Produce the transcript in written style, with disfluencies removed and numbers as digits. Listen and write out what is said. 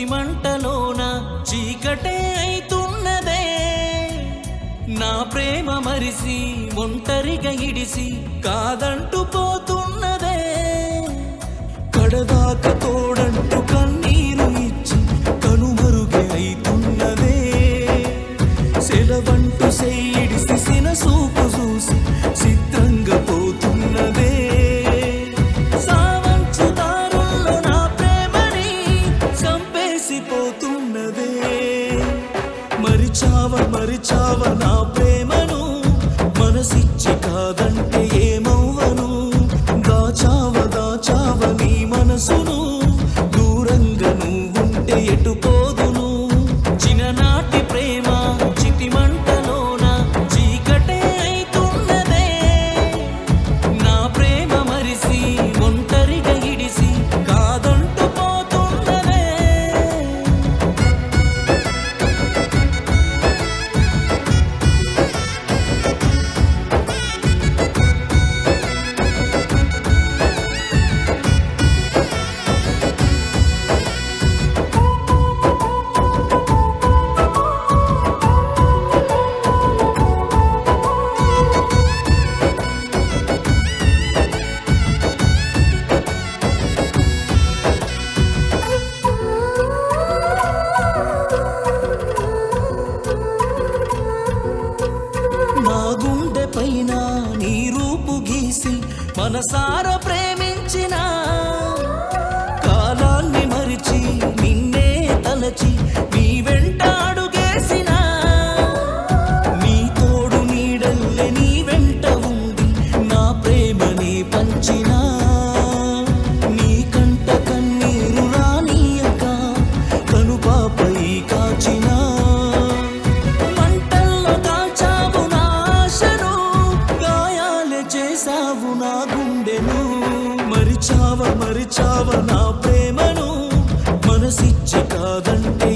చితిమంటలోన చీకటే అయితున్నదే నా ప్రేమ మరిసి ఒంటరిగా ఇడిసి కాదంటూ పోతున్నదే కడదాకా తోడంటూ కన్నీరు ఇచ్చి కనుమరుగే అయితున్నదే సెలవంటూ సెయ్యిడిసి సినసూపు చూసి చిత్రంగా పోతున్నదే సావంచుదారుల్లో నా ప్రేమని చంపేసిపోతున్నదే మరిచావ నా ప్రేమను మనసిచ్చి కాదంటే ఏమవ్వను దాచావ నీ మనసును దూరంగా నువ్వుంటే ఎటు పోదును చిన్ననాటి ప్రేమ చితిమంటలోన చీకటే అయితున్నదే నా ప్రేమ మరిసి ఒంటరిగా ఇడిసి కాదంటూ పోతున్నదే నా గుండె పైన నీ రూపు గీసి మనసార ప్రేమించిన కాలాన్ని మరిచి నిన్నే తలచి నీ వెంట అడుగేసిన నీ తోడు నీడల్లే నీ వెంట ఉంది నా ప్రేమని పంచిన నీ కంట కన్నీరు రానీయక కనుపాపై కాచిన చేసావు నా గుండెను మరిచావ నా ప్రేమను మనసిచ్చి కాదంటే